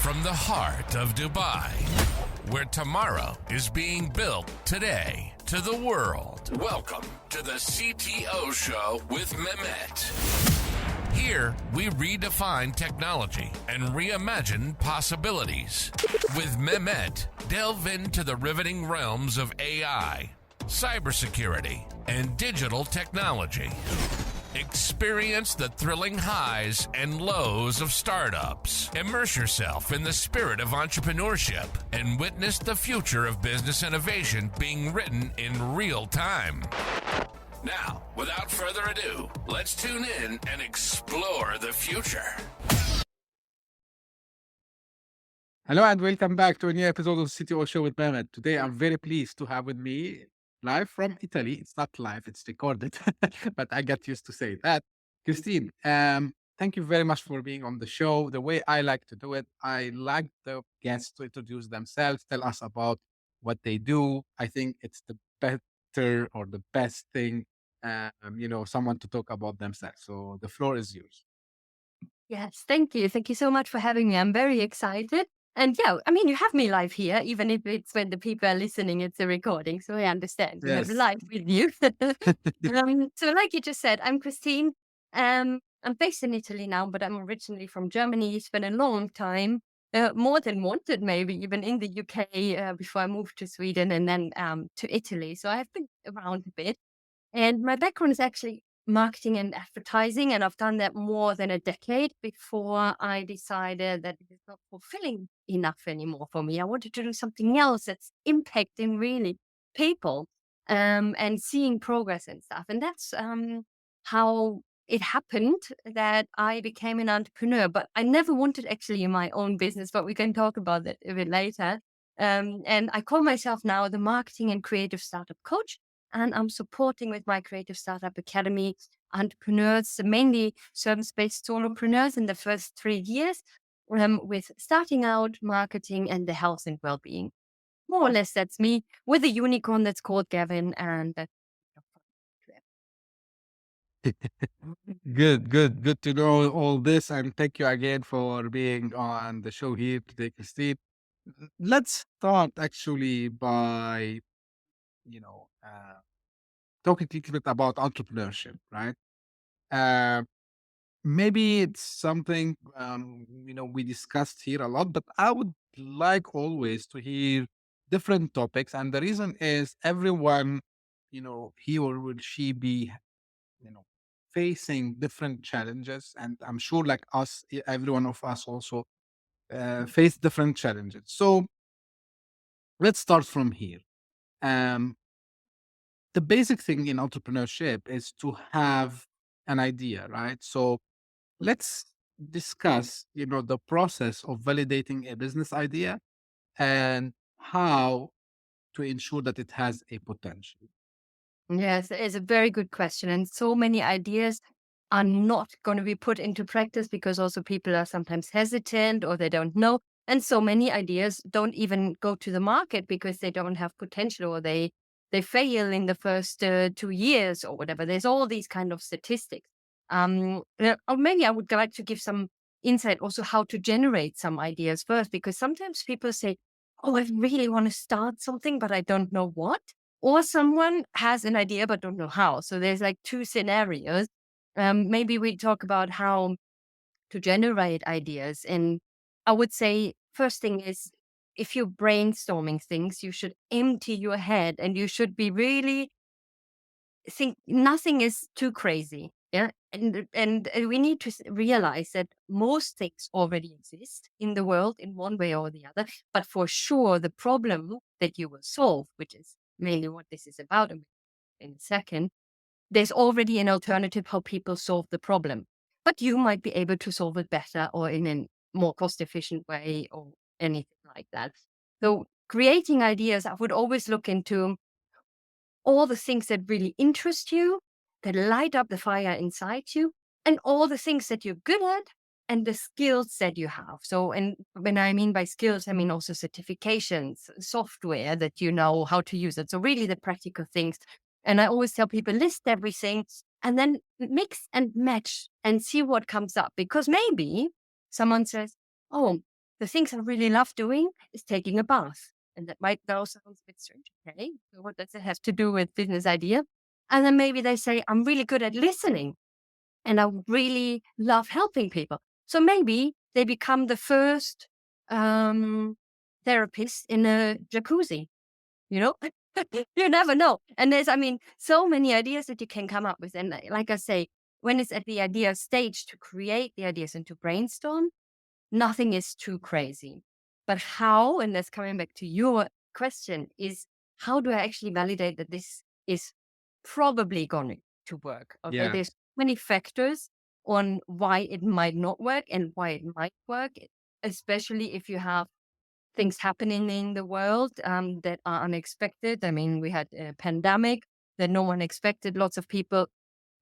from the heart of Dubai, where tomorrow is being built today, to the world. Welcome to the CTO Show with Mehmet. Here, we redefine technology and reimagine possibilities. With Mehmet, delve into the riveting realms of AI, cybersecurity, and digital technology. Experience the thrilling highs and lows of startups. Immerse yourself in the spirit of entrepreneurship and witness the future of business innovation being written in real time. Now, without further ado, let's tune in and explore the future. Hello and welcome back to a new episode of the CTO Show with Mehmet. Today I'm very pleased to have with me, live from Italy. It's not live, it's recorded, but I got used to say that. Christine, thank you very much for being on the show. The way I like to do it, I like the guests to introduce themselves, tell us about what they do. I think it's the better or the best thing, someone to talk about themselves. So the floor is yours. Yes, thank you. Thank you so much for having me. I'm very excited. And yeah, I mean, you have me live here, even if it's when the people are listening, it's a recording. So I understand. We have Yes. live with you. So like you just said, I'm Christine. I'm based in Italy now, but I'm originally from Germany. Spent a long time, more than wanted, maybe even in the UK before I moved to Sweden and then to Italy. So I've been around a bit. And my background is actually marketing and advertising, and I've done that more than a decade before I decided that it is not fulfilling enough anymore for me. I wanted to do something else that's impacting really people and seeing progress and stuff. And that's how it happened that I became an entrepreneur. But I never wanted actually my own business, but we can talk about that a bit later. And I call myself now the marketing and creative startup coach. And I'm supporting with my Creative Startup Academy entrepreneurs, mainly service-based solopreneurs in the first 3 years with starting out, marketing, and the health and well-being. More or less, that's me with a unicorn that's called Gavin. And that's Good to know all this. And thank you again for being on the show here today, Christine. Let's start actually by, talking a little bit about entrepreneurship, right? Uh, Maybe it's something, we discussed here a lot, but I would like always to hear different topics. And the reason is everyone, he or will she be, you know, facing different challenges. And I'm sure like us, every one of us also face different challenges. So let's start from here. Um, the basic thing in entrepreneurship is to have an idea, right? So let's discuss, the process of validating a business idea and how to ensure that it has a potential. Yes, it's a very good question. And so many ideas are not going to be put into practice because also people are sometimes hesitant or they don't know. And so many ideas don't even go to the market because they don't have potential or they fail in the first 2 years or whatever. There's all these kind of statistics. Or maybe I would like to give some insight also how to generate some ideas first, because sometimes people say, oh, I really want to start something, but I don't know what. Or someone has an idea but don't know how. So there's like two scenarios. Maybe we talk about how to generate ideas. And I would say first thing is if you're brainstorming things, you should empty your head and you should be really think nothing is too crazy. Yeah. And we need to realize that most things already exist in the world in one way or the other. But for sure, the problem that you will solve, which is mainly what this is about in a second, there's already an alternative how people solve the problem. But you might be able to solve it better or in a more cost efficient way or anything like that. So creating ideas, I would always look into all the things that really interest you, that light up the fire inside you, and all the things that you're good at and the skills that you have. So, and when I mean by skills, I mean also certifications, software that you know how to use it. So really the practical things. And I always tell people list everything and then mix and match and see what comes up. Because maybe someone says, oh, the things I really love doing is taking a bath. And that might now sound a bit strange. Okay, so what does it have to do with business idea? And then maybe they say, I'm really good at listening and I really love helping people. So maybe they become the first therapist in a jacuzzi, you know? You never know. And there's, so many ideas that you can come up with. And like I say, when it's at the idea stage to create the ideas and to brainstorm, nothing is too crazy. But how, and that's coming back to your question, is how do I actually validate that this is probably going to work? Okay, Yeah. there's many factors on why it might not work and why it might work, especially if you have things happening in the world that are unexpected. We had a pandemic that no one expected. Lots of people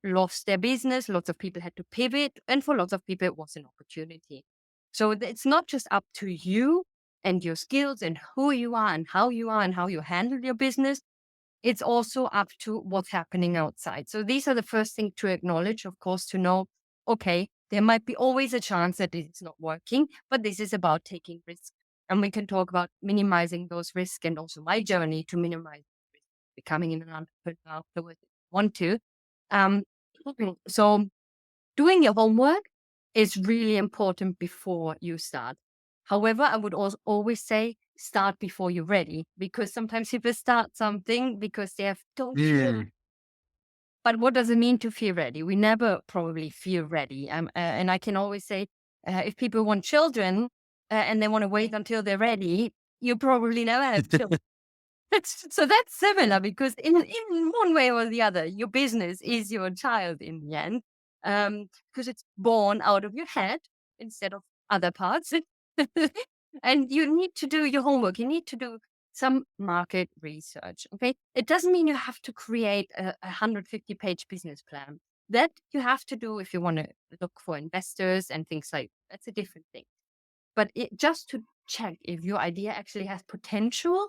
lost their business. Lots of people had to pivot. And for lots of people, it was an opportunity. So it's not just up to you and your skills and who you are and how you handle your business. It's also up to what's happening outside. So these are the first thing to acknowledge, of course, to know, okay, there might be always a chance that it's not working, but this is about taking risks. And we can talk about minimizing those risks and also my journey to minimize risk, becoming an entrepreneur afterwards if you want to. So doing your homework is really important before you start. However, I would also always say start before you're ready, because sometimes people start something because they don't feel. Mm. But what does it mean to feel ready? We never probably feel ready. And I can always say, if people want children and they want to wait until they're ready, you probably never have children. So that's similar, because in one way or the other, your business is your child in the end, because it's born out of your head instead of other parts. And you need to do your homework. You need to do some market research. Okay, it doesn't mean you have to create a 150-page business plan. That you have to do if you want to look for investors and things like that. That's a different thing. But just to check if your idea actually has potential,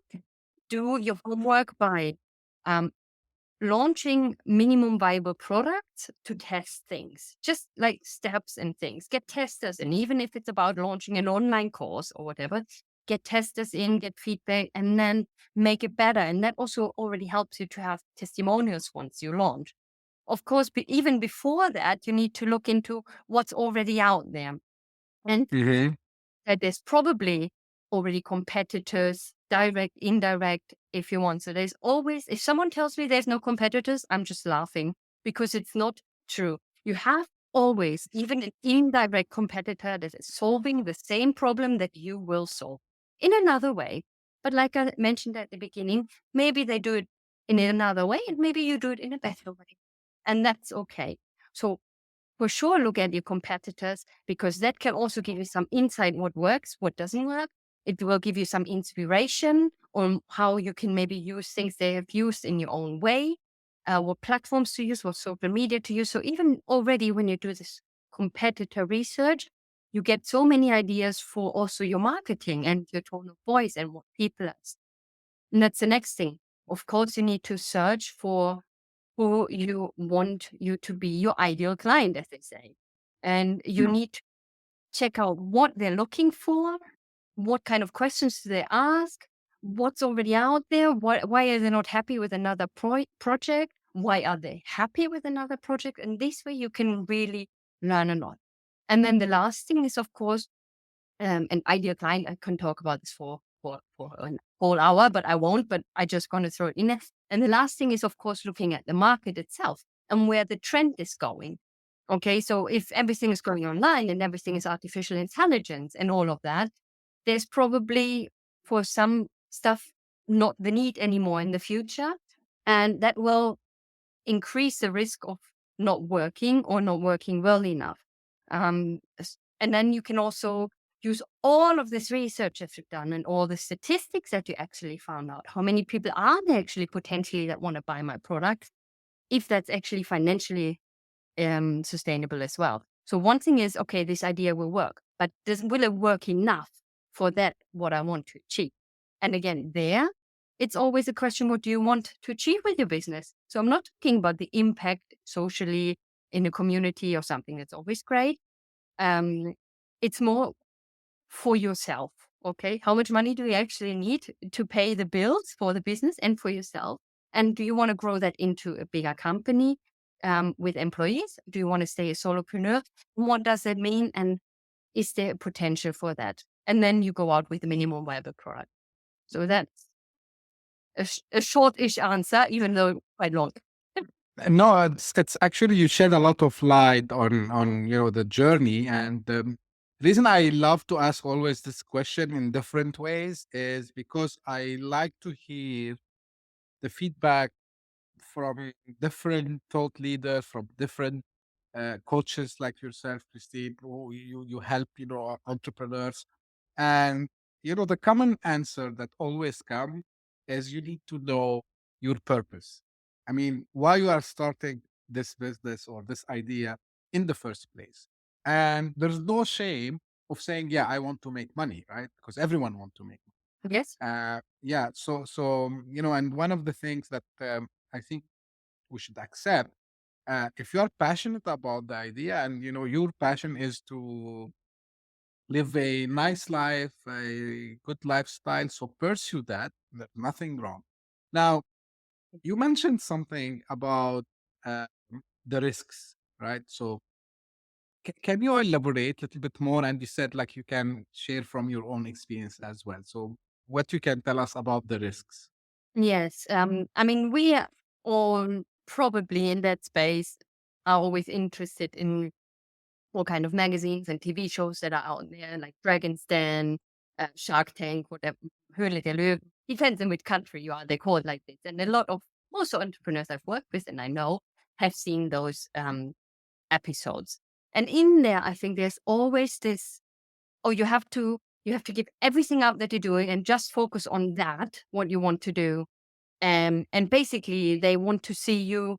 do your homework by launching minimum viable products to test things, just like steps and things. Get testers, and even if it's about launching an online course or whatever, get testers in, get feedback, and then make it better. And that also already helps you to have testimonials once you launch. Of course, even before that, you need to look into what's already out there. And Mm-hmm. that there's probably already competitors, direct, indirect, if you want. So there's always, if someone tells me there's no competitors, I'm just laughing, because it's not true. You have always, even an indirect competitor that is solving the same problem that you will solve in another way. But like I mentioned at the beginning, maybe they do it in another way, and maybe you do it in a better way. And that's okay. So for sure, look at your competitors, because that can also give you some insight what works, what doesn't work. It will give you some inspiration on how you can maybe use things they have used in your own way, what platforms to use, what social media to use. So even already when you do this competitor research, you get so many ideas for also your marketing and your tone of voice and what people are. And that's the next thing. Of course, you need to search for who you want you to be your ideal client, as they say. And you need to check out what they're looking for, what kind of questions do they ask, what's already out there, why are they not happy with another project, why are they happy with another project. And this way you can really learn a lot. And then the last thing is, of course, an ideal client. I can talk about this for an whole hour, but I won't, but I just going to throw it in there. And the last thing is, of course, looking at the market itself and where the trend is going. Okay, so if everything is going online and everything is artificial intelligence and all of that, there's probably for some stuff not the need anymore in the future. And that will increase the risk of not working or not working well enough. And then you can also use all of this research that you've done and all the statistics that you actually found out. How many people are there actually potentially that want to buy my product, if that's actually financially sustainable as well. So one thing is, okay, this idea will work, but will it work enough for that, what I want to achieve? And again, it's always a question, what do you want to achieve with your business? So I'm not talking about the impact socially in a community or something. That's always great. It's more for yourself. Okay, how much money do you actually need to pay the bills for the business and for yourself? And do you want to grow that into a bigger company with employees? Do you want to stay a solopreneur? What does that mean? And is there a potential for that? And then you go out with a minimum viable product. So that's a short-ish answer, even though quite long. No, it's actually you shed a lot of light on the journey, and the reason I love to ask always this question in different ways is because I like to hear the feedback from different thought leaders, from different coaches like yourself, Christine, who you help entrepreneurs, and the common answer that always comes is you need to know your purpose. I mean, why you are starting this business or this idea in the first place. And there's no shame of saying, yeah, I want to make money, right? Because everyone wants to make Yes. yeah. So and one of the things that I think we should accept, if you are passionate about the idea, and your passion is to live a nice life, a good lifestyle, so pursue that. There's nothing wrong. Now, you mentioned something about uh, the risks, right? So can you elaborate a little bit more? And you said like you can share from your own experience as well. So what you can tell us about the risks? Yes. I mean, we are all probably in that space are always interested in all kind of magazines and TV shows that are out there, like Dragon's Den, Shark Tank, whatever, Höhle der Löwen. Depends in which country you are. They call it like this. And a lot of also entrepreneurs I've worked with and I know have seen those episodes. And in there, I think there's always this, oh, you have to give everything up that you're doing and just focus on that, what you want to do. And basically, they want to see you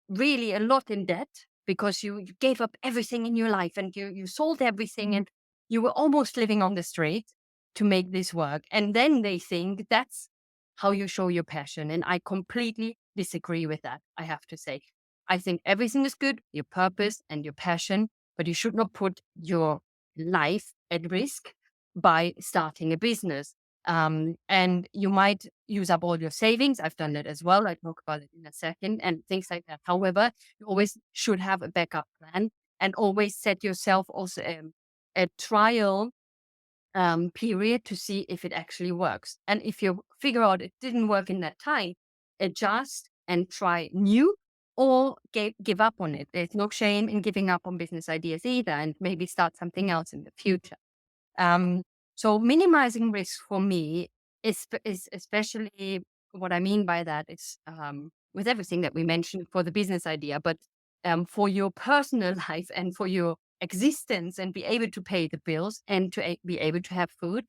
really a lot in debt because you gave up everything in your life and you sold everything and you were almost living on the street to make this work. And then they think that's how you show your passion. And I completely disagree with that, I have to say. I think everything is good, your purpose and your passion, but you should not put your life at risk by starting a business. And you might use up all your savings. I've done that as well. I'll talk about it in a second and things like that. However, you always should have a backup plan and always set yourself also a trial period to see if it actually works. And if you figure out it didn't work in that time, adjust and try new or give up on it. There's no shame in giving up on business ideas either and maybe start something else in the future. So minimizing risk for me is especially what I mean by that is with everything that we mentioned for the business idea, but for your personal life and for your existence and be able to pay the bills and to be able to have food,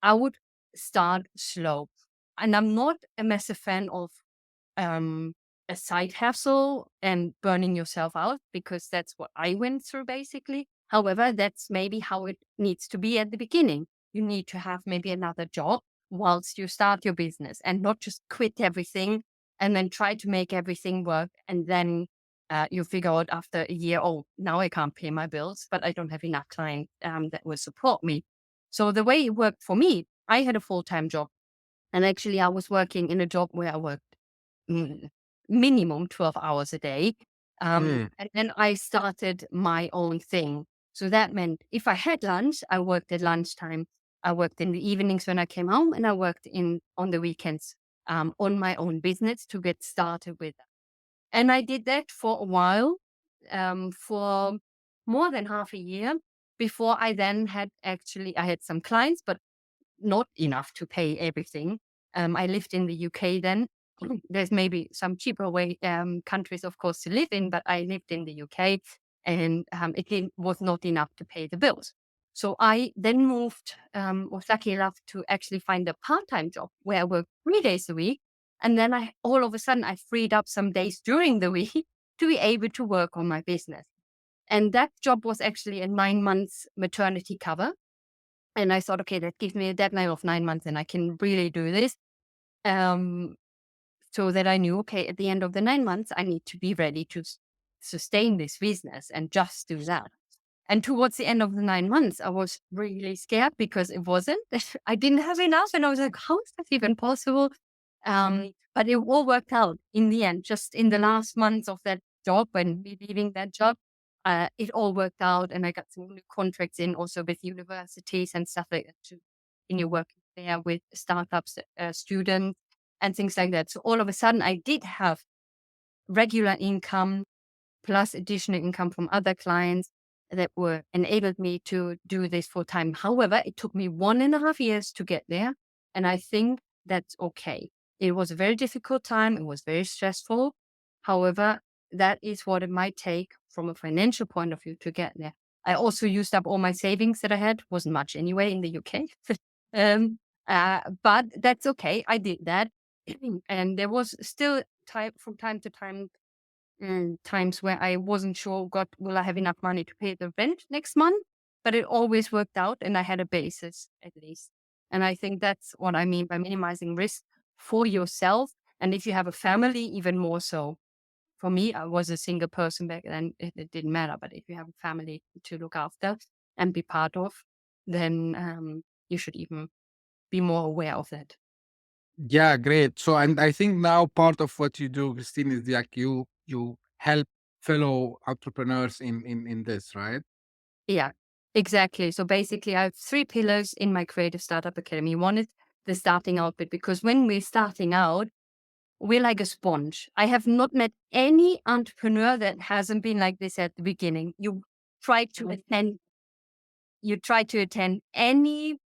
I would start slow. And I'm not a massive fan of a side hustle and burning yourself out because that's what I went through basically. However, that's maybe how it needs to be at the beginning. You need to have maybe another job whilst you start your business and not just quit everything and then try to make everything work. And then you figure out after a year, oh, now I can't pay my bills, but I don't have enough clients that will support me. So the way it worked for me, I had a full-time job. And actually, I was working in a job where I worked minimum 12 hours a day. And then I started my own thing. So that meant if I had lunch, I worked at lunchtime. I worked in the evenings when I came home, and I worked on the weekends on my own business to get started with that. And I did that for a while, for more than half a year before I then I had some clients, but not enough to pay everything. I lived in the UK then. There's maybe some cheaper countries, of course, to live in, but I lived in the UK and was not enough to pay the bills. So I then moved, was lucky enough to actually find a part-time job where I worked 3 days a week. And then all of a sudden, I freed up some days during the week to be able to work on my business. And that job was actually a 9 months maternity cover. And I thought, okay, that gives me a deadline of 9 months and I can really do this. So that I knew, okay, at the end of the 9 months, I need to be ready to sustain this business and just do that. And towards the end of the 9 months, I was really scared because it wasn't. I didn't have enough. And I was like, how is that even possible? But it all worked out in the end. Just in the last months of that job, when we leaving that job, it all worked out. And I got some new contracts in also with universities and stuff like that to continue working there with startups, students, and things like that. So all of a sudden, I did have regular income plus additional income from other clients that were enabled me to do this full time. However, it took me 1.5 years to get there. And I think that's okay. It was a very difficult time. It was very stressful. However, that is what it might take from a financial point of view to get there. I also used up all my savings that I had. Wasn't much anyway in the UK. But that's okay. I did that. And there was still from time to time times where I wasn't sure, God, will I have enough money to pay the rent next month? But it always worked out and I had a basis at least. And I think that's what I mean by minimizing risk for yourself. And if you have a family, even more so. For me, I was a single person back then. It didn't matter. But if you have a family to look after and be part of, then you should even be more aware of that. Yeah, great. So, and I think now part of what you do, Christine, is like you help fellow entrepreneurs in this, right? Yeah, exactly. So basically, I have 3 pillars in my Creative Startup Academy. One is the starting out bit, because when we're starting out, we're like a sponge. I have not met any entrepreneur that hasn't been like this at the beginning. Try to attend, you try to attend any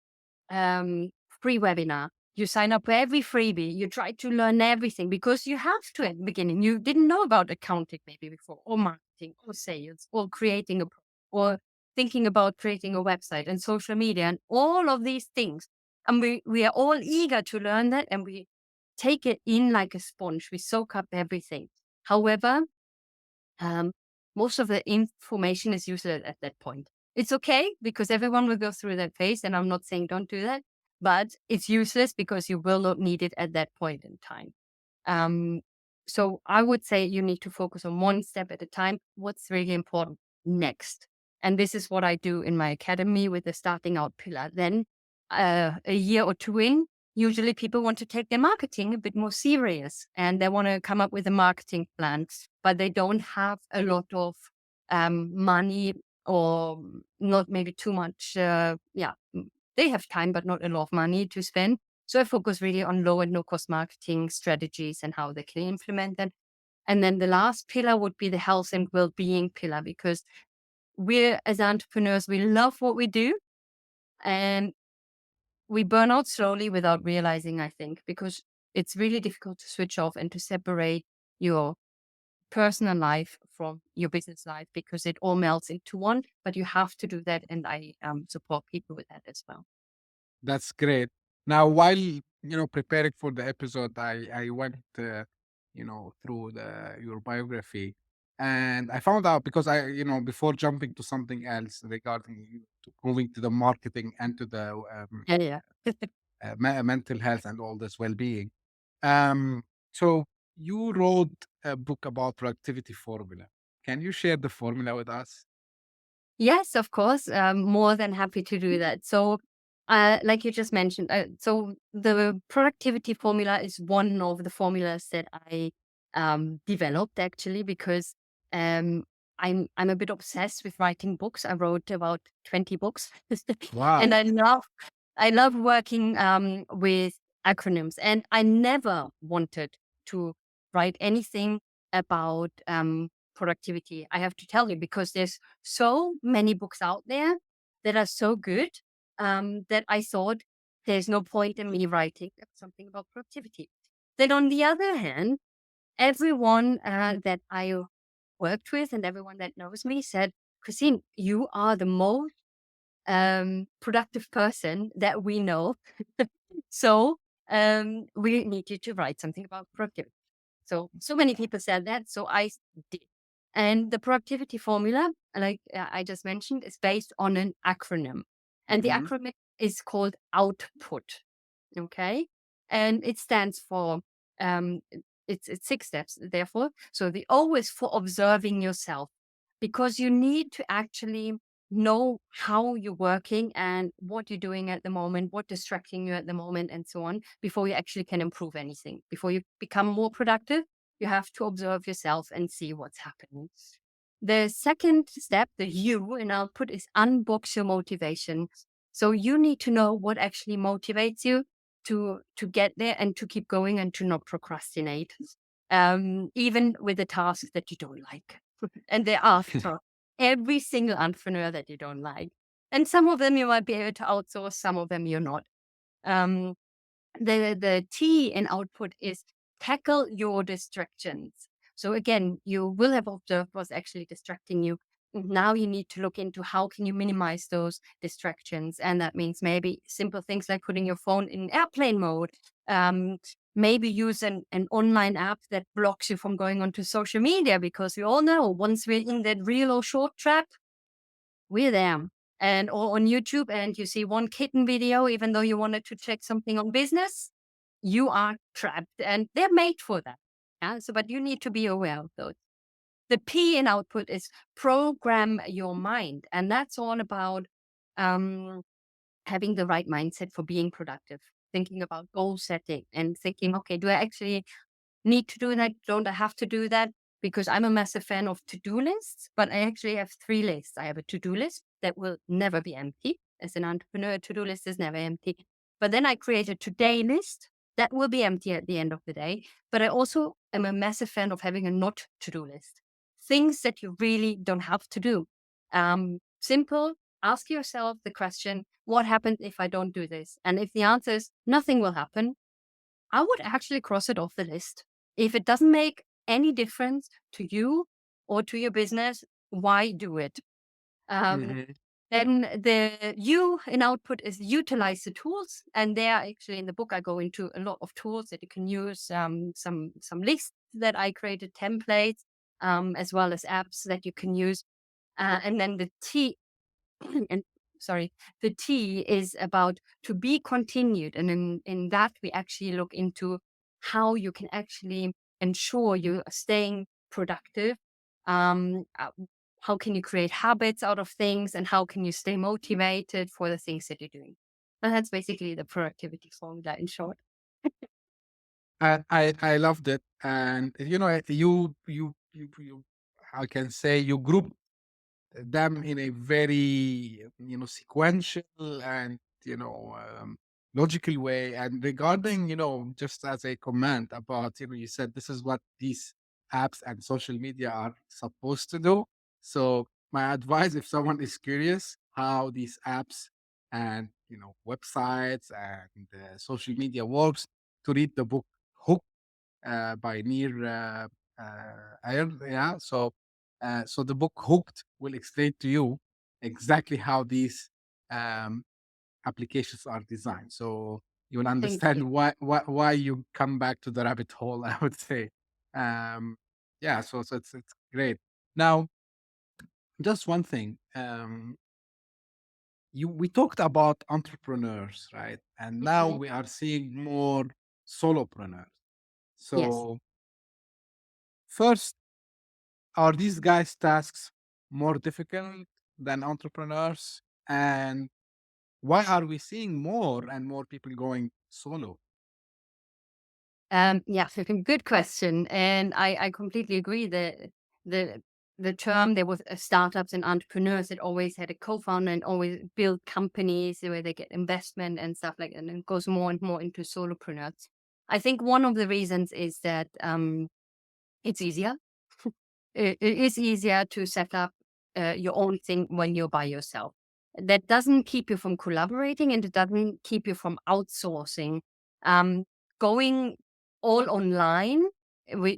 free webinar. You sign up for every freebie. You try to learn everything because you have to at the beginning. You didn't know about accounting maybe before, or marketing, or sales, or creating or thinking about creating a website and social media and all of these things. And we are all eager to learn that, and we take it in like a sponge. We soak up everything. However, most of the information is useless at that point. It's okay because everyone will go through that phase, and I'm not saying don't do that, but it's useless because you will not need it at that point in time. So I would say you need to focus on one step at a time. What's really important next? And this is what I do in my academy with the starting out pillar. Then a year or two in, usually people want to take their marketing a bit more serious and they want to come up with a marketing plan, but they don't have a lot of money or not maybe too much. They have time, but not a lot of money to spend. So I focus really on low and no cost marketing strategies and how they can implement them. And then the last pillar would be the health and well-being pillar, because we're as entrepreneurs, we love what we do and we burn out slowly without realizing, I think, because it's really difficult to switch off and to separate your personal life from your business life because it all melts into one, but you have to do that. And I support people with that as well. That's great. Now, while preparing for the episode, I went through your biography, and I found out because I before jumping to something else regarding moving to the marketing and to the Yeah. mental health and all this well-being. So you wrote a book about productivity formula. Can you share the formula with us? Yes, of course. More than happy to do that. So, like you just mentioned, so the productivity formula is one of the formulas that I developed actually because I'm a bit obsessed with writing books. I wrote about 20 books, Wow. and I love working with acronyms. And I never wanted to write anything about productivity. I have to tell you, because there's so many books out there that are so good that I thought there's no point in me writing something about productivity. Then on the other hand, everyone that I worked with and everyone that knows me said, Christine, you are the most productive person that we know. So we need you to write something about productivity. So many people said that, so I did. And the productivity formula, like I just mentioned, is based on an acronym. And the acronym is called OUTPUT. Okay. And it stands for, it's 6 steps, therefore. So the O is for observing yourself, because you need to actually know how you're working and what you're doing at the moment, what distracting you at the moment, and so on, before you actually can improve anything. Before you become more productive, you have to observe yourself and see what's happening. The second step, the U in output, is unbox your motivation. So you need to know what actually motivates you to get there and to keep going and to not procrastinate, even with the tasks that you don't like. And there are for every single entrepreneur that you don't like. And some of them you might be able to outsource, some of them you're not. Um, the T in output is tackle your distractions. So again, you will have observed what's actually distracting you. Now you need to look into how can you minimize those distractions. And that means maybe simple things like putting your phone in airplane mode. Maybe use an online app that blocks you from going onto social media, because we all know once we're in that reel or short trap, we're there. And or on YouTube and you see one kitten video, even though you wanted to check something on business, you are trapped and they're made for that. Yeah. So, but you need to be aware of those. The P in output is program your mind. And that's all about um, having the right mindset for being productive, thinking about goal setting and thinking, okay, do I actually need to do that? Don't I have to do that? Because I'm a massive fan of to-do lists, but I actually have 3 lists. I have a to-do list that will never be empty. As an entrepreneur, a to-do list is never empty. But then I create a today list that will be empty at the end of the day. But I also am a massive fan of having a not to-do list. Things that you really don't have to do. Simple, ask yourself the question, what happens if I don't do this? And if the answer is nothing will happen, I would actually cross it off the list. If it doesn't make any difference to you or to your business, why do it? Um, Mhm. then the U in output is utilize the tools. And there, actually, in the book, I go into a lot of tools that you can use, some lists that I created, templates, as well as apps that you can use. And then the T and sorry, the T is about to be continued. And in that, we actually look into how you can actually ensure you are staying productive. Um, uh, how can you create habits out of things, and how can you stay motivated for the things that you're doing? And that's basically the productivity formula in short. I loved it, and you I can say you group them in a very sequential and logical way. And regarding just as a comment about you said this is what these apps and social media are supposed to do. So my advice, if someone is curious how these apps and websites and social media works, to read the book Hook by Near Iron. Yeah. So the book Hooked will explain to you exactly how these um, applications are designed. So you will Thank understand you. why you come back to the rabbit hole. I would say, um, yeah. So it's great. Now, just one thing. We talked about entrepreneurs, right? And now Mhm. we are seeing more solopreneurs. Yes. So first, are these guys' tasks more difficult than entrepreneurs? And why are we seeing more and more people going solo? Yeah, good question. And I completely agree that the the term there was startups and entrepreneurs that always had a co-founder and always build companies where they get investment and stuff like that, and it goes more and more into solopreneurs. I think one of the reasons is that it's easier. It is easier to set up your own thing when you're by yourself. That doesn't keep you from collaborating, and it doesn't keep you from outsourcing. Um, Going all online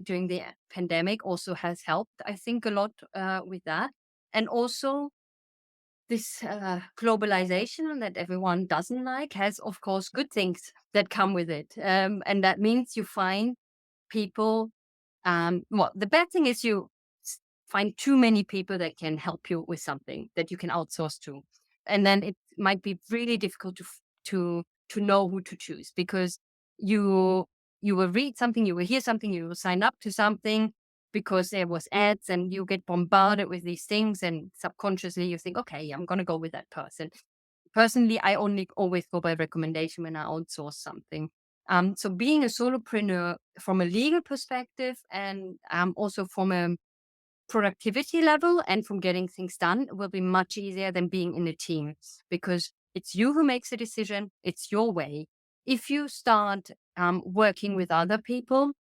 during the pandemic also has helped, I think, a lot with that. And also, this globalization that everyone doesn't like has, of course, good things that come with it. And that means you find people. Well, the bad thing is you find too many people that can help you with something that you can outsource to, and then it might be really difficult to know who to choose, because you you will read something, you will hear something, you will sign up to something, because there was ads and you get bombarded with these things, and subconsciously you think, okay, I'm going to go with that person. Personally, I only always go by recommendation when I outsource something. So being a solopreneur from a legal perspective and also from a productivity level and from getting things done will be much easier than being in a team, because it's you who makes the decision. It's your way. If you start working with other people,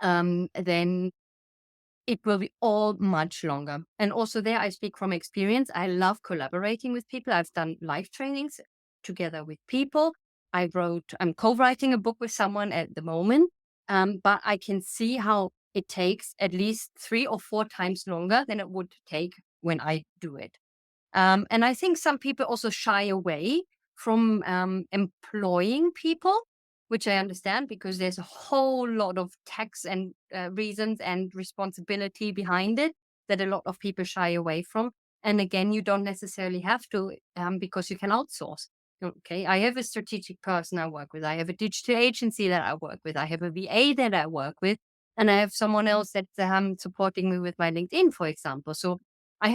then it will be all much longer. And also there, I speak from experience. I love collaborating with people. I've done live trainings together with people. I'm co-writing a book with someone at the moment, but I can see how it takes at least 3 or 4 times longer than it would take when I do it. And I think some people also shy away from employing people, which I understand, because there's a whole lot of tax and reasons and responsibility behind it that a lot of people shy away from. And again, you don't necessarily have to, because you can outsource. Okay, I have a strategic person I work with. I have a digital agency that I work with. I have a VA that I work with. And I have someone else that's supporting me with my LinkedIn, for example. So I'm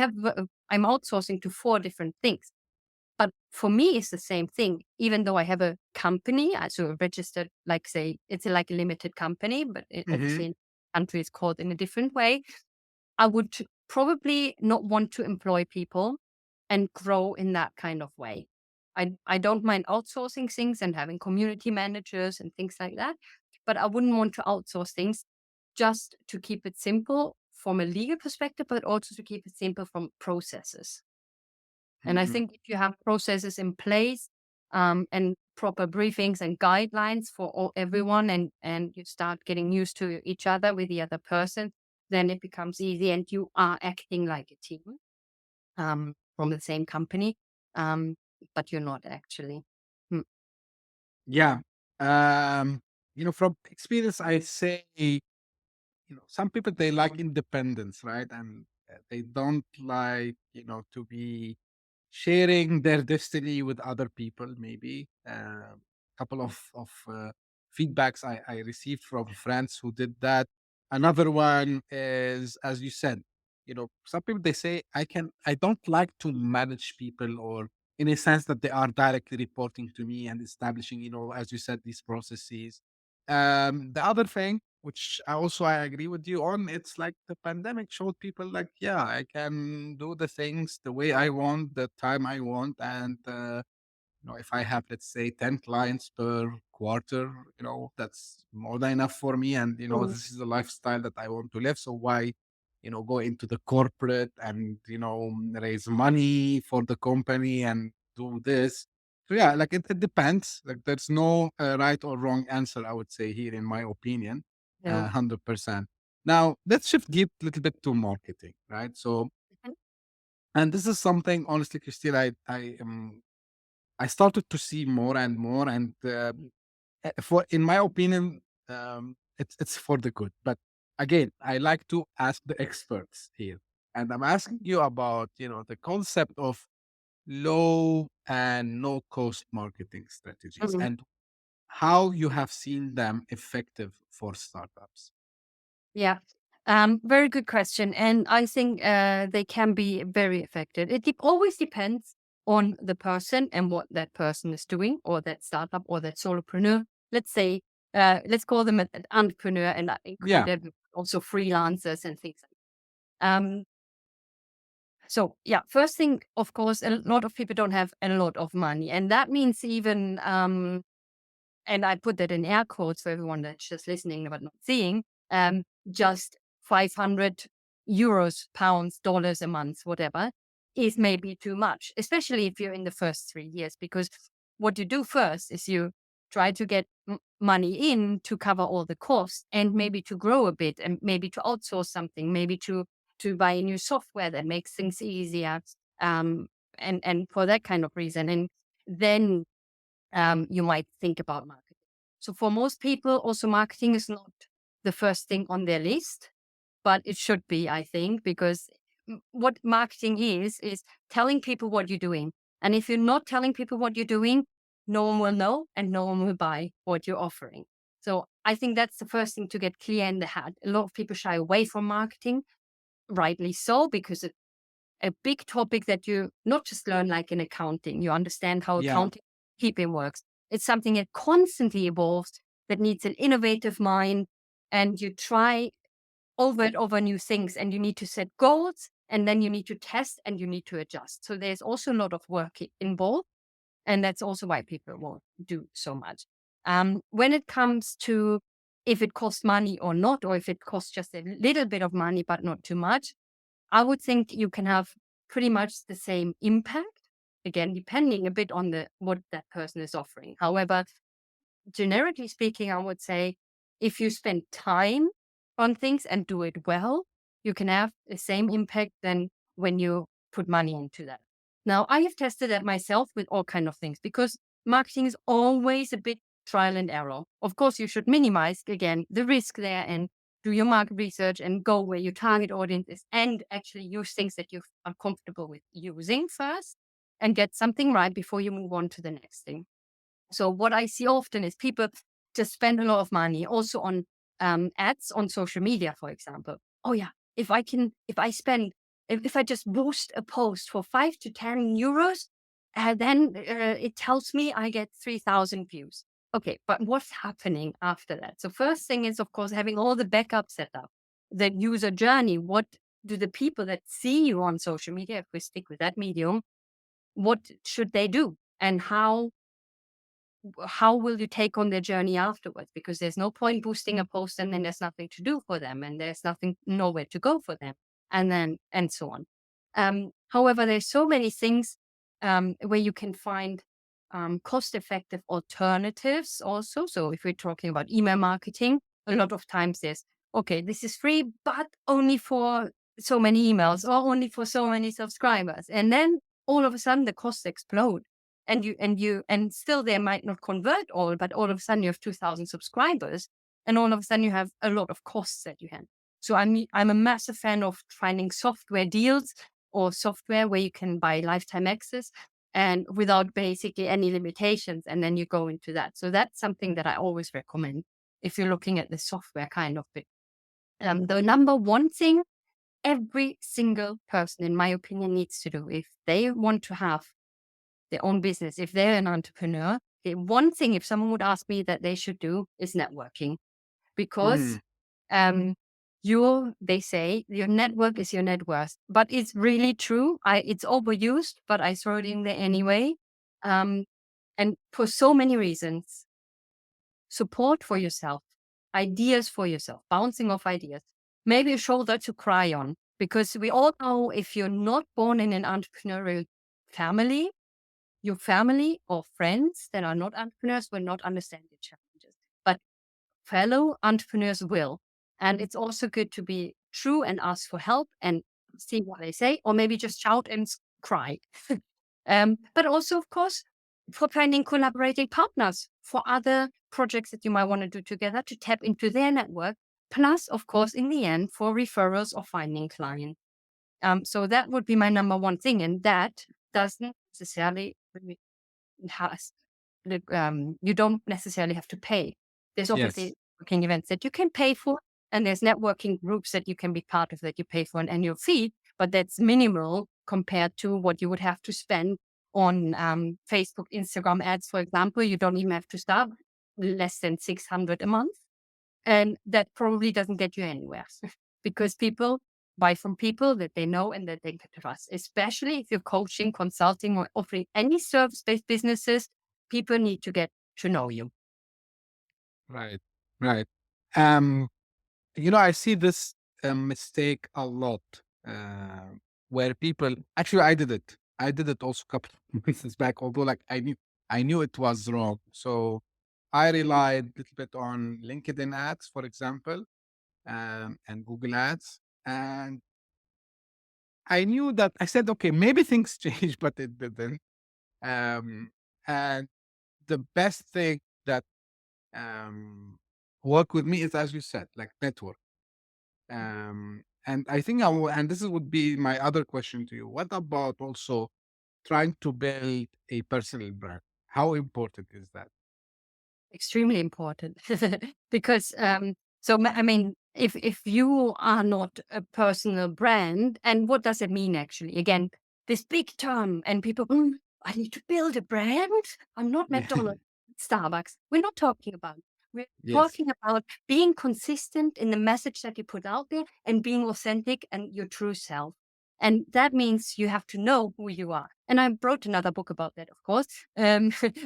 outsourcing to 4 different things. But for me, it's the same thing. Even though I have a company, so registered, like say, it's like a limited company, but Hmm. obviously in country it's called in a different way. I would probably not want to employ people and grow in that kind of way. I don't mind outsourcing things and having community managers and things like that, but I wouldn't want to outsource things just to keep it simple from a legal perspective, but also to keep it simple from processes. And I Hmm. think if you have processes in place, and proper briefings and guidelines for everyone, and you start getting used to each other with the other person, then it becomes easy and you are acting like a team from the same company, um, but you're not actually. Hmm. Yeah. Um, from experience, I say, some people they like independence, right? And they don't like, to be sharing their destiny with other people. Maybe a couple of feedbacks I received from friends who did that. Another one is, as you said, some people they say I don't like to manage people, or in a sense that they are directly reporting to me and establishing, as you said, these processes. The other thing, which I agree with you on, it's like the pandemic showed people like, yeah, I can do the things the way I want, the time I want, and if I have, let's say, 10 clients per quarter, that's more than enough for me. And, Mm. this is the lifestyle that I want to live. So why, go into the corporate and, raise money for the company and do this? So yeah, like it depends. Like there's no right or wrong answer, I would say here, in my opinion, No. 100%. Now let's shift gear a little bit to marketing, right? So, Mhm. and this is something, honestly, Christine, I started to see more and more, and for in my opinion, it's for the good. But again, I like to ask the experts here, and I'm asking you about the concept of low and no cost marketing strategies, Mm. and how you have seen them effective for startups. Yeah. Very good question. And I think they can be very effective. It always depends on the person and what that person is doing, or that startup, or that solopreneur. Let's say, let's call them an entrepreneur, and that Yeah. included also freelancers and things like that. So yeah, first thing, of course, a lot of people don't have a lot of money. And that means even, and I put that in air quotes for everyone that's just listening but not seeing, just 500 euros, pounds, dollars a month, whatever, is maybe too much, especially if you're in the first 3 years. Because what you do first is you try to get money in to cover all the costs, and maybe to grow a bit, and maybe to outsource something, maybe to buy a new software that makes things easier, um, and for that kind of reason. And then you might think about marketing. So for most people, also marketing is not the first thing on their list, but it should be, I think, because what marketing is telling people what you're doing. And if you're not telling people what you're doing, no one will know and no one will buy what you're offering. So I think that's the first thing to get clear in the head. A lot of people shy away from marketing, rightly so, because it's a big topic that you not just learn like in accounting, you understand how Yeah. accounting keeping works. It's something that constantly evolves, that needs an innovative mind, and you try over and over new things, and you need to set goals, and then you need to test, and you need to adjust. So there's also a lot of work involved, and that's also why people won't do so much. When it comes to if it costs money or not, or if it costs just a little bit of money but not too much, I would think you can have pretty much the same impact. Again, depending a bit on what that person is offering. However, generically speaking, I would say if you spend time on things and do it well, you can have the same impact than when you put money into that. Now, I have tested that myself with all kind of things because marketing is always a bit trial and error. Of course, you should minimize again the risk there and do your market research and go where your target audience is and actually use things that you are comfortable with using first and get something right before you move on to the next thing. So what I see often is people just spend a lot of money also on ads on social media, for example. Oh yeah, if I just boost a post for 5 to 10 euros, then it tells me I get 3,000 views. Okay, but what's happening after that? So first thing is, of course, having all the backup set up, the user journey. What do the people that see you on social media, if we stick with that medium, what should they do? And how will you take on their journey afterwards? Because there's no point boosting a post and then there's nothing to do for them and there's nowhere to go for them, and so on. However, there's so many things where you can find cost-effective alternatives also. So if we're talking about email marketing, a lot of times there's, okay, this is free, but only for so many emails or only for so many subscribers. And then all of a sudden the costs explode and still they might not convert all, but all of a sudden you have 2,000 subscribers and all of a sudden you have a lot of costs that you have. So I'm a massive fan of finding software deals or software where you can buy lifetime access and without basically any limitations. And then you go into that. So that's something that I always recommend if you're looking at the software kind of bit. The number one thing every single person, in my opinion, needs to do if they want to have their own business, if they're an entrepreneur, the one thing, if someone would ask me that they should do is networking, because they say your network is your net worth, but it's really true. It's overused, but I throw it in there anyway. And for so many reasons, support for yourself, ideas for yourself, bouncing off ideas, maybe a shoulder to cry on, because we all know if you're not born in an entrepreneurial family, your family or friends that are not entrepreneurs will not understand the challenges, but fellow entrepreneurs will. And it's also good to be true and ask for help and see what they say, or maybe just shout and cry. But also, of course, for finding collaborating partners for other projects that you might want to do together to tap into their network. Plus, of course, in the end, for referrals or finding clients. So that would be my number one thing. And that doesn't necessarily has you don't necessarily have to pay. There's obviously Yes. networking events that you can pay for, and there's networking groups that you can be part of that you pay for an annual fee, but that's minimal compared to what you would have to spend on Facebook, Instagram ads, for example. You don't even have to start less than 600 a month. And that probably doesn't get you anywhere because people buy from people that they know and that they can trust, especially if you're coaching, consulting, or offering any service-based businesses. People need to get to know you. Right. Right. I see this mistake a lot, where people actually I did it also a couple of weeks back, although like I knew it was wrong. So I relied a little bit on LinkedIn ads, for example, and Google ads. And I knew that I said, okay, maybe things change, but it didn't. And the best thing that work with me is, as you said, like network. And I think and this would be my other question to you. What about also trying to build a personal brand? How important is that? extremely important because I mean, if you are not a personal brand, and what does it mean actually? Again, this big term, and people, I need to build a brand. I'm not McDonald's, Starbucks. We're not talking about. We're Yes. talking about being consistent in the message that you put out there and being authentic and your true self. And that means you have to know who you are. And I wrote another book about that, of course.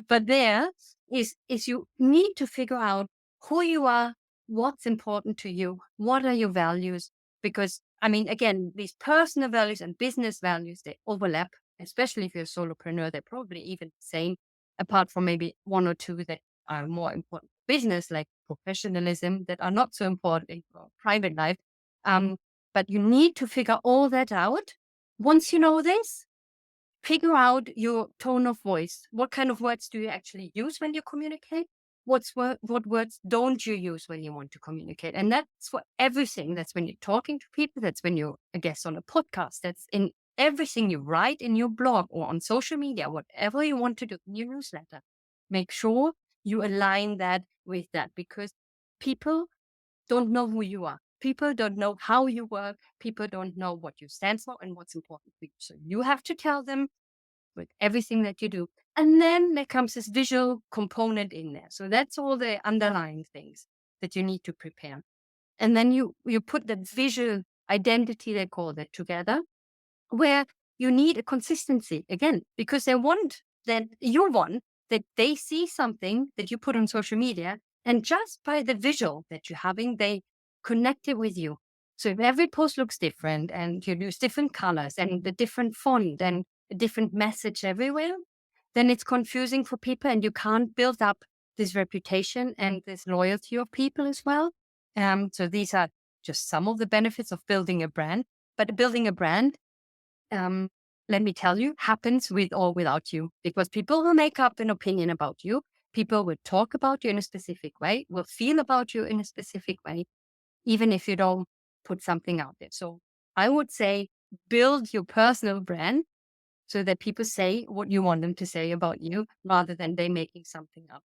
But there is you need to figure out who you are, what's important to you, what are your values. Because I mean, again, these personal values and business values, they overlap, especially if you're a solopreneur, they're probably even the same, apart from maybe one or two that are more important for business, like professionalism, that are not so important in your private life. But you need to figure all that out. Once you know this, figure out your tone of voice. What kind of words do you actually use when you communicate? What words don't you use when you want to communicate? And that's for everything. That's when you're talking to people. That's when you're a guest on a podcast. That's in everything you write in your blog or on social media, whatever you want to do in your newsletter. Make sure you align that with that, because people don't know who you are. People don't know how you work. People don't know what you stand for and what's important for you. So you have to tell them with everything that you do. And then there comes this visual component in there. So that's all the underlying things that you need to prepare. And then you put that visual identity, they call that, together, where you need a consistency again, because they want that they see something that you put on social media, and just by the visual that you're having, they connect it with you. So if every post looks different and you use different colors and the different font and a different message everywhere, then it's confusing for people, and you can't build up this reputation and this loyalty of people as well. So these are just some of the benefits of building a brand. But building a brand, let me tell you, happens with or without you, because people will make up an opinion about you. People will talk about you in a specific way, will feel about you in a specific way, even if you don't put something out there. So I would say build your personal brand so that people say what you want them to say about you, rather than they making something up.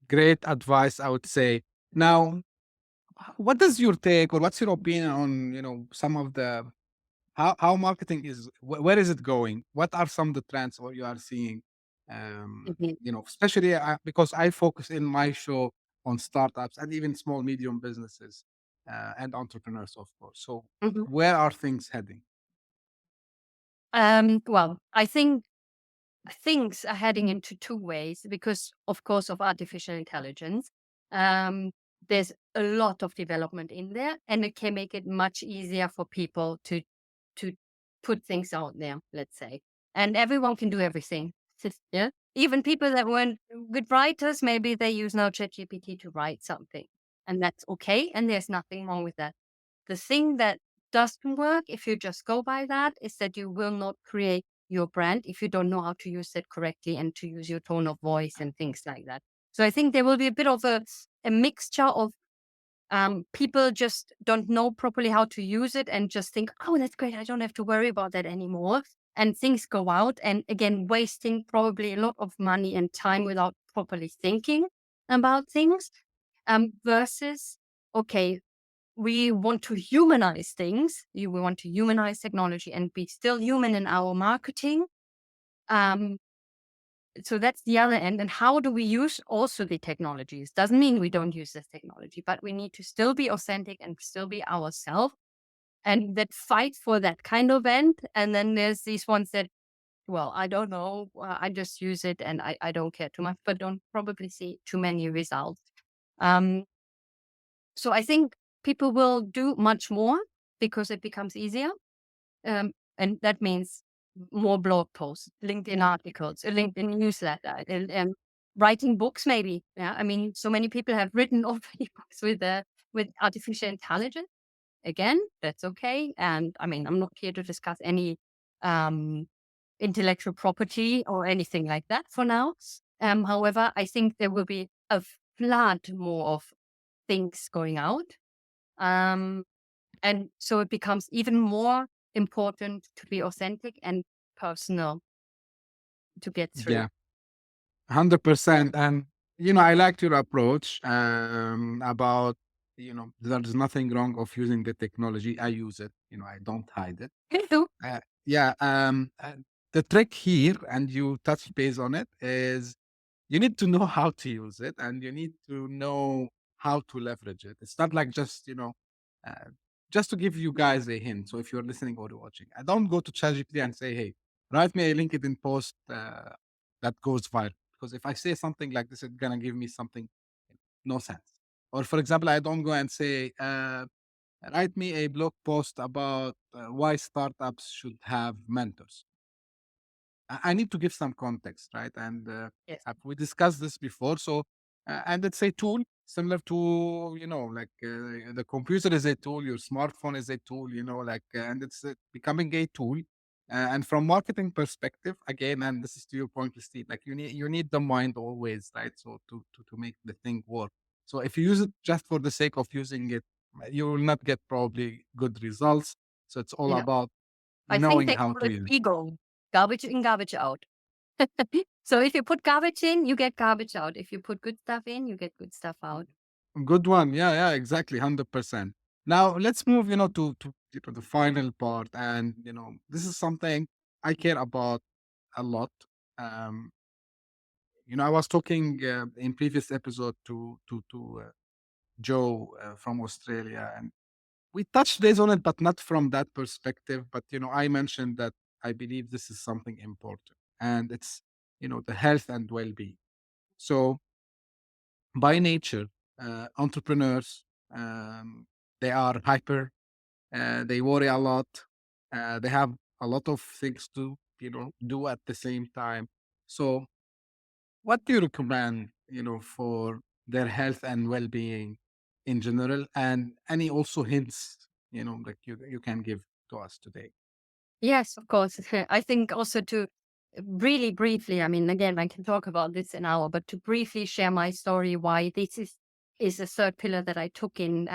Great advice, I would say. Now, what is your take, or what's your opinion on, some of the how marketing is, where is it going? What are some of the trends what you are seeing? Mhm. Especially because I focus in my show on startups and even small, medium businesses and entrepreneurs, of course. So Mhm. where are things heading? Well, I think things are heading into two ways because, of course, of artificial intelligence. Um, there's a lot of development in there, and it can make it much easier for people to put things out there, let's say. And everyone can do everything. Yeah. Even people that weren't good writers, maybe they use now ChatGPT to write something. And that's okay. And there's nothing wrong with that. The thing that doesn't work, if you just go by that, is that you will not create your brand if you don't know how to use it correctly and to use your tone of voice and things like that. So I think there will be a bit of a mixture of people just don't know properly how to use it and just think, oh, that's great, I don't have to worry about that anymore. And things go out, and again, wasting probably a lot of money and time without properly thinking about things. Versus, okay, we want to humanize things. We want to humanize technology and be still human in our marketing. Um, so that's the other end. And how do we use also the technologies? Doesn't mean we don't use this technology, but we need to still be authentic and still be ourselves, and that fight for that kind of end. And then there's these ones that, well, I don't know, I just use it and I don't care too much, but don't probably see too many results. Um, so I think people will do much more because it becomes easier. And that means more blog posts, LinkedIn articles, a LinkedIn newsletter, and writing books maybe. Yeah, I mean, so many people have written already books with artificial intelligence. Again, that's okay. And I mean, I'm not here to discuss any um, intellectual property or anything like that for now. However, I think there will be a flood more of things going out. Um, and so it becomes even more important to be authentic and personal to get through. Yeah, 100%. And I liked your approach about, there's nothing wrong of using the technology. I use it, I don't hide it. Me too. Yeah. The trick here, and you touched base on it, is you need to know how to use it and you need to know how to leverage it. It's not like just, uh, just to give you guys a hint. So if you're listening or watching, I don't go to ChatGPT and say, hey, write me a LinkedIn post that goes viral. Because if I say something like this, it's going to give me something no sense. Or for example, I don't go and say, write me a blog post about why startups should have mentors. I need to give some context, right? And Yes. we discussed this before. So, and it's a tool similar to, like the computer is a tool, your smartphone is a tool, and it's becoming a tool. And from marketing perspective, again, and this is to your point, Christine, like you need the mind always, right? So to make the thing work. So if you use it just for the sake of using it, you will not get probably good results. So it's all Yeah. about I think knowing they how call to it use it. ego, garbage in, garbage out. So if you put garbage in, you get garbage out. If you put good stuff in, you get good stuff out. Good one. Yeah, yeah, exactly. 100%. Now let's move, to the final part. And, this is something I care about a lot. Um, I was talking in previous episode to Joe from Australia, and we touched base on it, but not from that perspective. But, I mentioned that I believe this is something important, and it's, the health and well-being. So by nature, entrepreneurs, um, they are hyper, they worry a lot, they have a lot of things to, do at the same time. So, what do you recommend, for their health and well-being in general, and any also hints, like you can give to us today? Yes, of course. I think also to really briefly, I mean, again, I can talk about this an hour, but to briefly share my story, why this is a third pillar that I took in,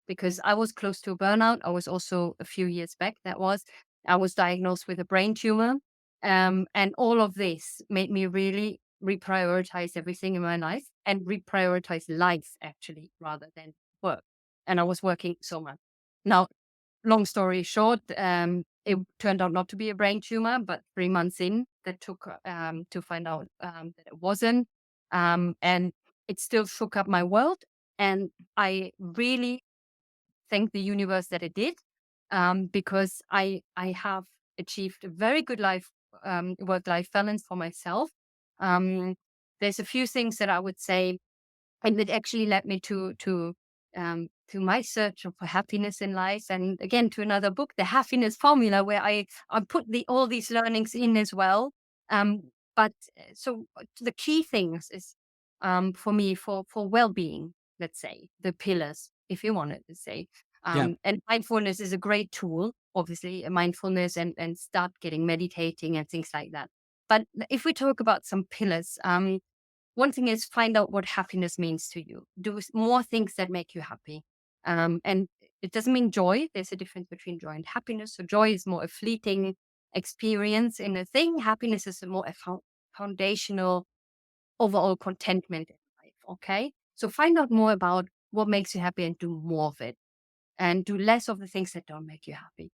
because I was close to burnout. I was also a few years back. I was diagnosed with a brain tumor, and all of this made me really reprioritize everything in my life and reprioritize life actually rather than work. And I was working so much. Now, long story short, it turned out not to be a brain tumor, but 3 months in, that took to find out that it wasn't. And it still shook up my world. And I really thank the universe that it did, because I have achieved a very good work life balance for myself. Um, there's a few things that I would say, and it actually led me to my search for happiness in life, and again to another book, The Happiness Formula, where I put all these learnings in as well. But so the key things is, for me, for well-being, let's say the pillars, if you wanted to say, Yeah. and mindfulness is a great tool, obviously, mindfulness, and start getting meditating and things like that. But if we talk about some pillars, one thing is find out what happiness means to you. Do more things that make you happy. And it doesn't mean joy. There's a difference between joy and happiness. So joy is more a fleeting experience in a thing. Happiness is a more foundational overall contentment in life. Okay. So find out more about what makes you happy and do more of it, and do less of the things that don't make you happy.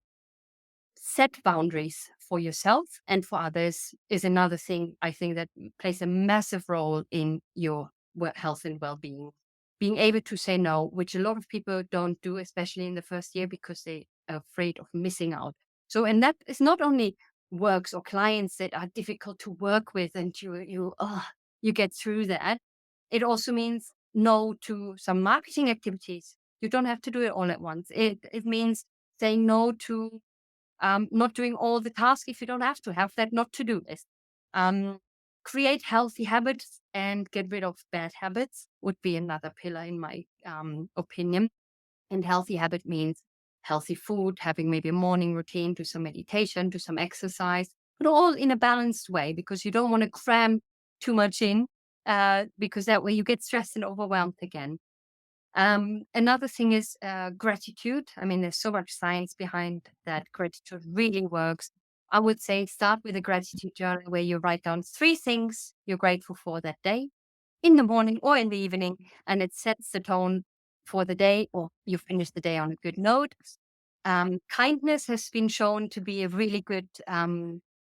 Set boundaries for yourself and for others is another thing I think that plays a massive role in your health and well-being. Being able to say no, which a lot of people don't do, especially in the first year, because they are afraid of missing out. So, and that is not only works or clients that are difficult to work with, and you get through that. It also means no to some marketing activities. You don't have to do it all at once. It means saying no to not doing all the tasks if you don't have to. Have that not to do list. Um, Create healthy habits and get rid of bad habits would be another pillar in my opinion. And healthy habit means healthy food, having maybe a morning routine, do some meditation, do some exercise, but all in a balanced way, because you don't want to cram too much in, because that way you get stressed and overwhelmed again. Another thing is gratitude. I mean, there's so much science behind that. Gratitude really works. I would say start with a gratitude journal where you write down 3 things you're grateful for that day. in the morning or in the evening, and it sets the tone for the day, or you finish the day on a good note. Kindness has been shown to be a really good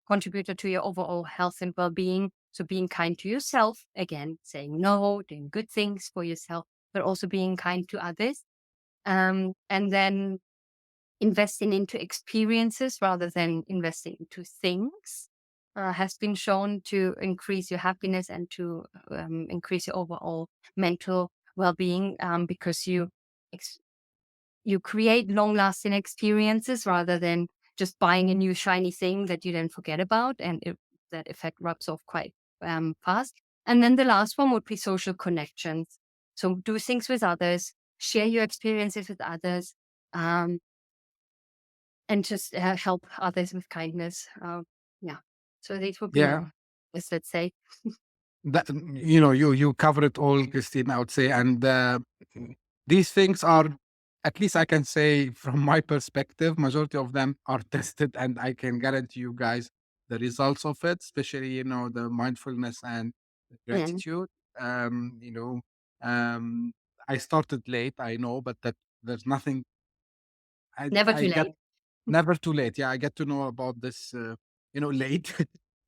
contributor to your overall health and well-being. So being kind to yourself, again, saying no, doing good things for yourself, but also being kind to others. And then investing into experiences rather than investing into things has been shown to increase your happiness and to increase your overall mental well-being, because you create long-lasting experiences rather than just buying a new shiny thing that you then forget about, and that effect rubs off quite fast. And then the last one would be social connections. So do things with others, share your experiences with others, and just help others with kindness. Yeah. So these would be Yeah. my, let's say. That, you cover it all, Christine, I would say. And these things are, at least I can say from my perspective, majority of them are tested, and I can guarantee you guys the results of it, especially, the mindfulness and the Mm, gratitude. Um, you know, um, I started late, I know, but that there's nothing. never I too get late. never too late. Yeah, I get to know about this, late.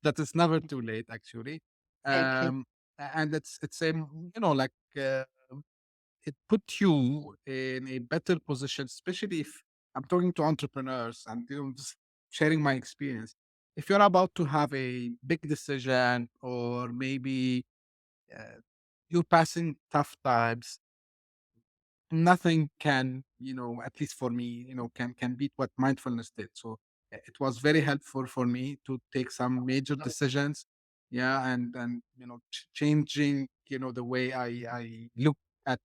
That is never too late, actually. Exactly. And it's like, it put you in a better position, especially if I'm talking to entrepreneurs and, just sharing my experience. If you're about to have a big decision, or maybe uh, you're passing tough times, nothing can, at least for me, can beat what mindfulness did. So it was very helpful for me to take some major decisions. Yeah. And changing, the way I look at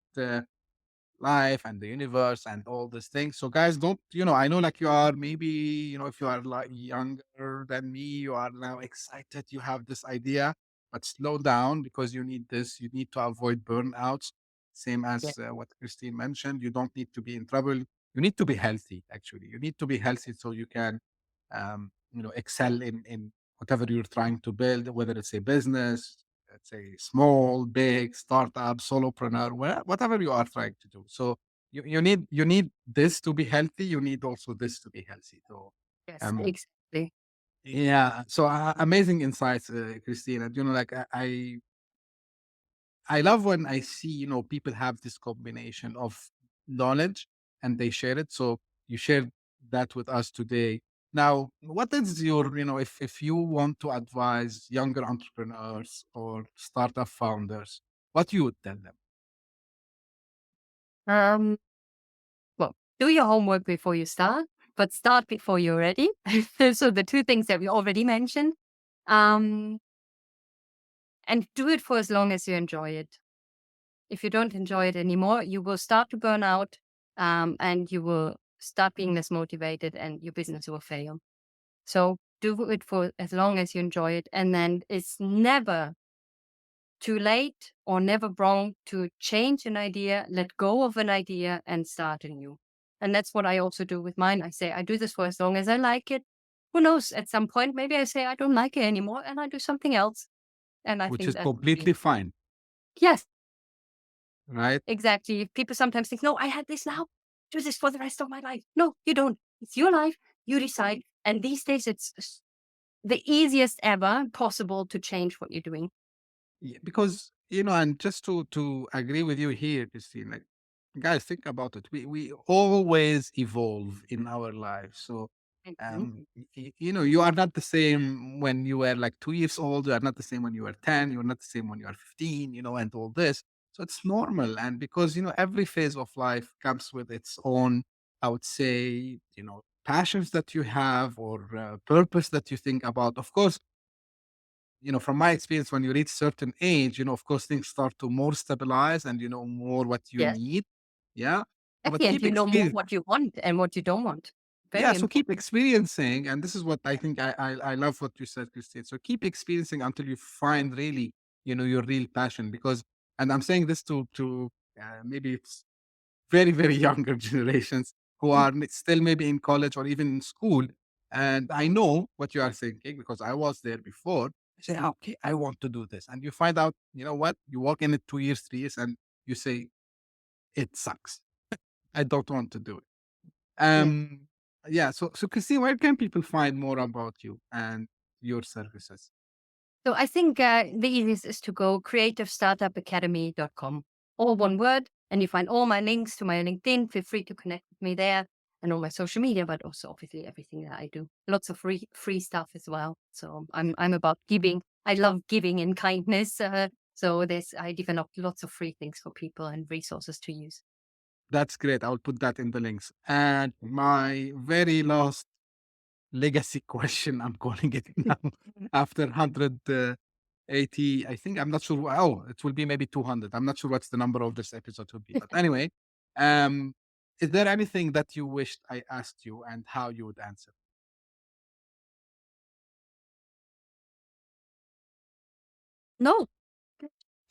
life and the universe and all these things. So guys, don't, I know, like, you are maybe, if you are like younger than me, you are now excited, you have this idea, but slow down, because you need this. You need to avoid burnouts, same Yeah. as what Christine mentioned. You don't need to be in trouble. You need to be healthy. Actually, you need to be healthy so you can excel in whatever you're trying to build, whether it's a business, let's say small, big, startup, solopreneur, whatever you are trying to do. So you need this to be healthy. You need also this to be healthy. So Yes, um exactly. yeah. So amazing insights, Christine. And like, I love when I see, people have this combination of knowledge and they share it. So you shared that with us today. Now, what is your, if you want to advise younger entrepreneurs or startup founders, what you would tell them? Um, well, do your homework before you start, but start before you're ready. So the two things that we already mentioned. Um, and do it for as long as you enjoy it. If you don't enjoy it anymore, you will start to burn out, and you will start being less motivated, and your business will fail. So do it for as long as you enjoy it. And then it's never too late or never wrong to change an idea, let go of an idea, and start anew. And that's what I also do with mine. I say, I do this for as long as I like it. Who knows? At some point, maybe I say, I don't like it anymore, and I do something else. And I Which think is that would be, completely fine, yes, right? exactly. People sometimes think, no, I had this now, do this for the rest of my life. No, you don't. It's your life. You decide. And these days, it's the easiest ever possible to change what you're doing. Yeah, because, and just to agree with you here, Christine, like, guys, think about it. We always evolve in our lives. So Mhm. you are not the same when you were like 2 years old. You are not the same when you were 10. You're not the same when you are 15. And all this. So it's normal. And because, every phase of life comes with its own, I would say, passions that you have, or purpose that you think about. Of course, from my experience, when you reach certain age, of course, things start to more stabilize, and you know more what you Yes. need. Yeah. At But the end, keep you know more experience. what you want and what you don't want. Yeah. Very So keep important. experiencing. And this is what I think I love what you said, Christine. So keep experiencing until you find really, your real passion. Because, and I'm saying this to maybe it's very, very younger generations who Mm. are still maybe in college or even in school. And I know what you are thinking, because I was there before. say, okay, I want to do this. And you find out, you know what? You work in it 2 years, 3 years, and you say, it sucks. I don't want to do it. Yeah. Yeah. So Christine, where can people find more about you and your services? So I think the easiest is to go creativestartupacademy.com, all one word, and you find all my links to my LinkedIn. Feel free to connect with me there and all my social media, but also obviously everything that I do. Lots of free stuff as well. So I'm about giving. I love giving and kindness. So I developed lots of free things for people and resources to use. That's great. I'll put that in the links. And my very last legacy question, I'm calling it now, after 180, I think, I'm not sure. Oh, it will be maybe 200. I'm not sure what's the number of this episode will be. But anyway, um, is there anything that you wished I asked you and how you would answer? No,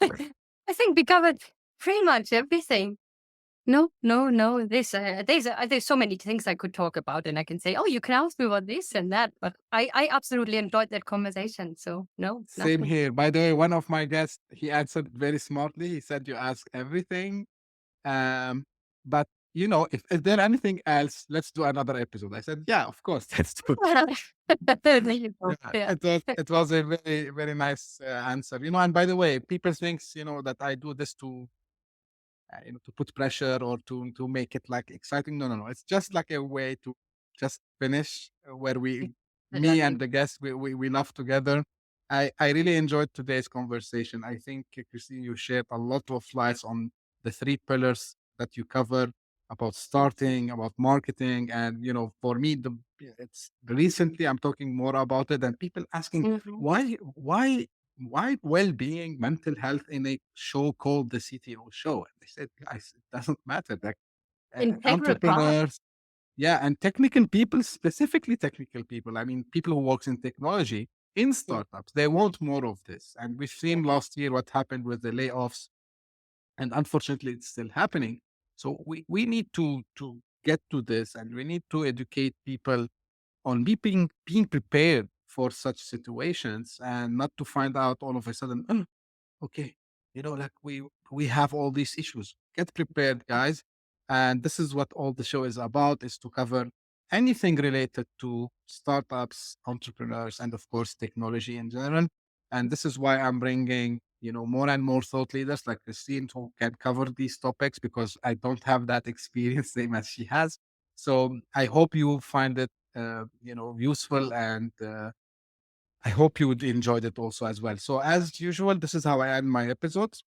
I think we covered pretty much everything. No. There's so many things I could talk about, and I can say, oh, you can ask me about this and that. But I absolutely enjoyed that conversation. So no, Same nothing. here. By the way, one of my guests, he answered very smartly. He said, you ask everything. Um, but if there anything else, let's do another episode. I said, yeah, of course, let's do it. There you go. Yeah, Yeah. it was a very, very nice answer. And by the way, people thinks, that I do this to put pressure or to make it like exciting. No. It's just like a way to just finish where me and Exactly. the guests, we laugh together. I really enjoyed today's conversation. I think, Christine, you shared a lot of lights on the three pillars that you cover about starting, about marketing. And, for me, it's recently I'm talking more about it and people asking Mhm. why well-being, mental health in a show called the CTO show? And they said, guys, it doesn't matter. Like Integral part. entrepreneurs, yeah, and technical people, specifically technical people. I mean, people who works in technology in Yeah. startups, they want more of this. And we've seen last year what happened with the layoffs, and unfortunately, it's still happening. So we need to get to this, and we need to educate people on being prepared for such situations, and not to find out all of a sudden, "Oh, okay, like we have all these issues." Get prepared, guys. And this is what all the show is about, is to cover anything related to startups, entrepreneurs, and of course technology in general. And this is why I'm bringing more and more thought leaders like Christine who can cover these topics, because I don't have that experience same as she has. So I hope you find it useful, and I hope you would enjoyed it also as well. So as usual, this is how I end my episodes.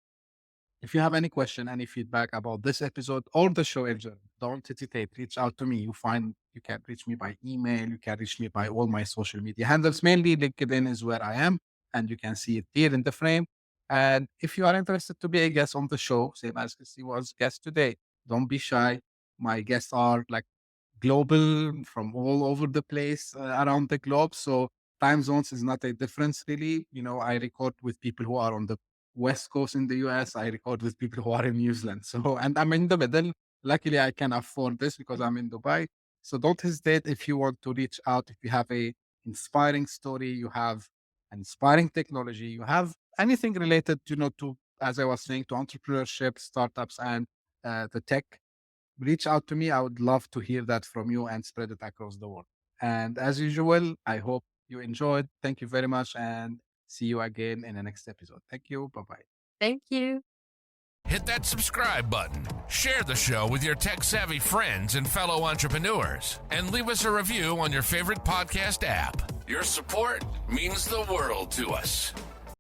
If you have any question, any feedback about this episode or the show in general, don't hesitate. Reach out to me. You can reach me by email. You can reach me by all my social media handles. Mainly LinkedIn is where I am, and you can see it here in the frame. And if you are interested to be a guest on the show, same as Christy was guest today, don't be shy. My guests are like global, from all over the place around the globe. So time zones is not a difference really. I record with people who are on the West Coast in the US. I record with people who are in New Zealand. So, and I'm in the middle. Luckily, I can afford this because I'm in Dubai. So don't hesitate if you want to reach out. If you have a inspiring story, you have an inspiring technology, you have anything related, to, as I was saying, to entrepreneurship, startups, and the tech, reach out to me. I would love to hear that from you and spread it across the world. And as usual, I hope you enjoyed. Thank you very much, and see you again in the next episode. Thank you. Bye bye. Thank you. Hit that subscribe button, share the show with your tech-savvy friends and fellow entrepreneurs, and leave us a review on your favorite podcast app. Your support means the world to us.